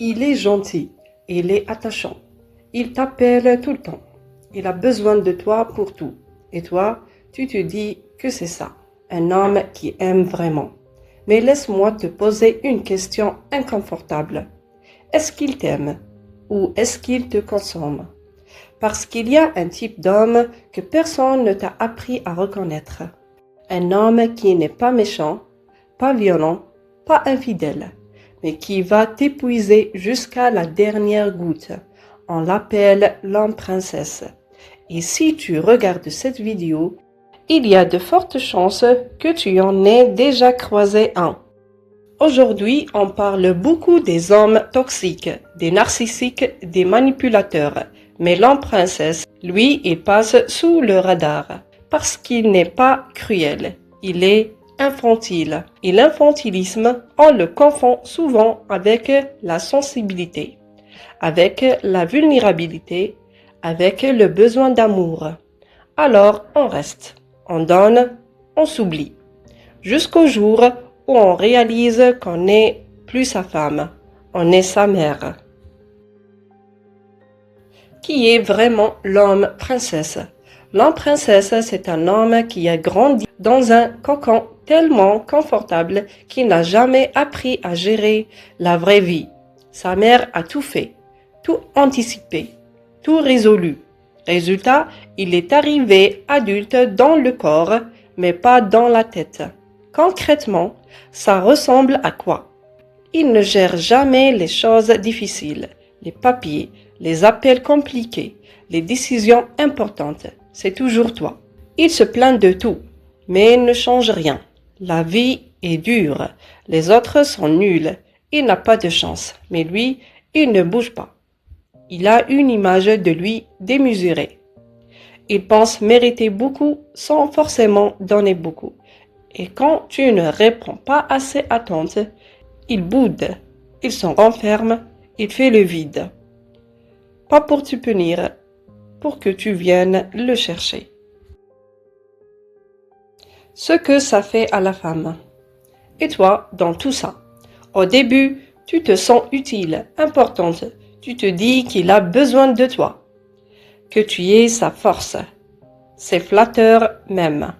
Il est gentil, il est attachant, il t'appelle tout le temps, il a besoin de toi pour tout. Et toi, tu te dis que c'est ça, un homme qui aime vraiment. Mais laisse-moi te poser une question inconfortable. Est-ce qu'il t'aime ou est-ce qu'il te consomme? Parce qu'il y a un type d'homme que personne ne t'a appris à reconnaître. Un homme qui n'est pas méchant, pas violent, pas infidèle, mais qui va t'épuiser jusqu'à la dernière goutte. On l'appelle l'homme princesse. Et si tu regardes cette vidéo, il y a de fortes chances que tu en aies déjà croisé un. Aujourd'hui, on parle beaucoup des hommes toxiques, des narcissiques, des manipulateurs. Mais l'homme princesse, lui, il passe sous le radar. Parce qu'il n'est pas cruel, il est infantile. Et l'infantilisme, on le confond souvent avec la sensibilité, avec la vulnérabilité, avec le besoin d'amour. Alors, on reste, on donne, on s'oublie. Jusqu'au jour où on réalise qu'on n'est plus sa femme, on est sa mère. Qui est vraiment l'homme princesse? L'homme princesse, c'est un homme qui a grandi dans un cocon tellement confortable qu'il n'a jamais appris à gérer la vraie vie. Sa mère a tout fait, tout anticipé, tout résolu. Résultat, il est arrivé adulte dans le corps, mais pas dans la tête. Concrètement, ça ressemble à quoi? Il ne gère jamais les choses difficiles, les papiers, les appels compliqués, les décisions importantes. C'est toujours toi. Il se plaint de tout, mais ne change rien. La vie est dure. Les autres sont nuls. Il n'a pas de chance, mais lui, il ne bouge pas. Il a une image de lui démesurée. Il pense mériter beaucoup sans forcément donner beaucoup. Et quand tu ne réponds pas à ses attentes, il boude, il s'en renferme, il fait le vide. Pas pour te punir, pour que tu viennes le chercher. Ce que ça fait à la femme. Et toi, dans tout ça? Au début, tu te sens utile, importante. Tu te dis qu'il a besoin de toi, que tu es sa force. C'est flatteur même.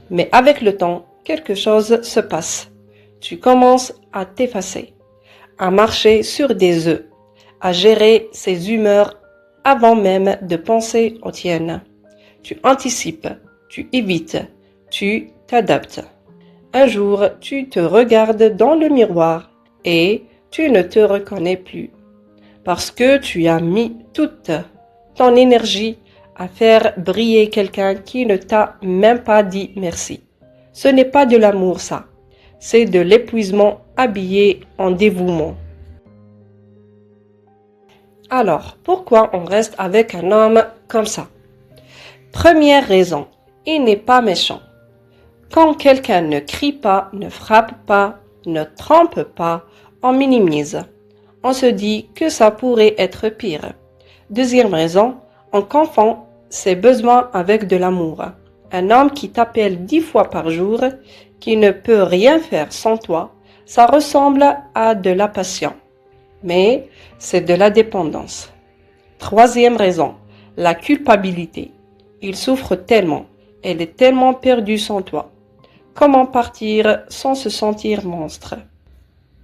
Mais avec le temps, quelque chose se passe. Tu commences à t'effacer, à marcher sur des œufs, à gérer ses humeurs avant même de penser aux tiennes. Tu anticipes, tu évites, tu t'adaptes. Un jour, tu te regardes dans le miroir et tu ne te reconnais plus. Parce que tu as mis toute ton énergie à faire briller quelqu'un qui ne t'a même pas dit merci. Ce n'est pas de l'amour, ça. C'est de l'épuisement habillé en dévouement. Alors, pourquoi on reste avec un homme comme ça? Première raison, il n'est pas méchant. Quand quelqu'un ne crie pas, ne frappe pas, ne trompe pas, on minimise. On se dit que ça pourrait être pire. Deuxième raison, on confond ses besoins avec de l'amour. Un homme qui t'appelle 10 fois par jour, qui ne peut rien faire sans toi, ça ressemble à de la passion. Mais c'est de la dépendance. Troisième raison, la culpabilité. Il souffre tellement, elle est tellement perdue sans toi. Comment partir sans se sentir monstre?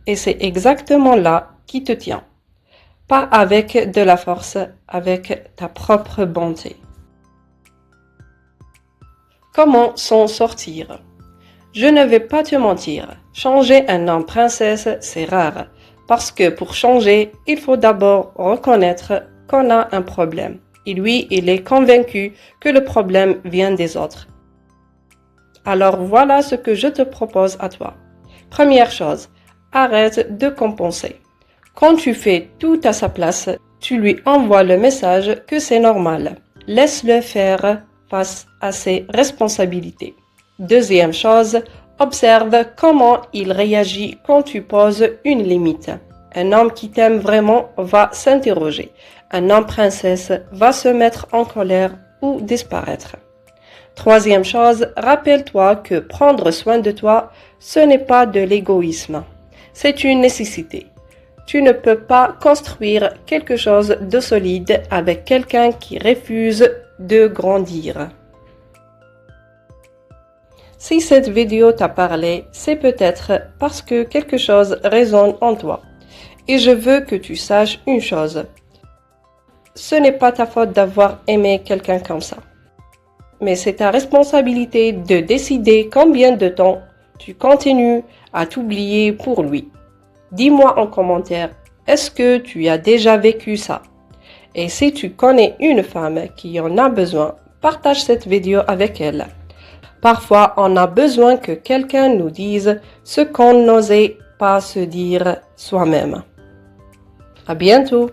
Et c'est exactement là qui te tient. Pas avec de la force, avec ta propre bonté. Comment s'en sortir? Je ne vais pas te mentir, changer un homme princesse, c'est rare. Parce que pour changer, il faut d'abord reconnaître qu'on a un problème. Et lui, il est convaincu que le problème vient des autres. Alors voilà ce que je te propose à toi. Première chose, arrête de compenser. Quand tu fais tout à sa place, tu lui envoies le message que c'est normal. Laisse-le faire face à ses responsabilités. Deuxième chose, observe comment il réagit quand tu poses une limite. Un homme qui t'aime vraiment va s'interroger. Un homme princesse va se mettre en colère ou disparaître. Troisième chose, rappelle-toi que prendre soin de toi, ce n'est pas de l'égoïsme. C'est une nécessité. Tu ne peux pas construire quelque chose de solide avec quelqu'un qui refuse de grandir. Si cette vidéo t'a parlé, c'est peut-être parce que quelque chose résonne en toi. Et je veux que tu saches une chose. Ce n'est pas ta faute d'avoir aimé quelqu'un comme ça. Mais c'est ta responsabilité de décider combien de temps tu continues à t'oublier pour lui. Dis-moi en commentaire, est-ce que tu as déjà vécu ça? Et si tu connais une femme qui en a besoin, partage cette vidéo avec elle. Parfois, on a besoin que quelqu'un nous dise ce qu'on n'osait pas se dire soi-même. À bientôt!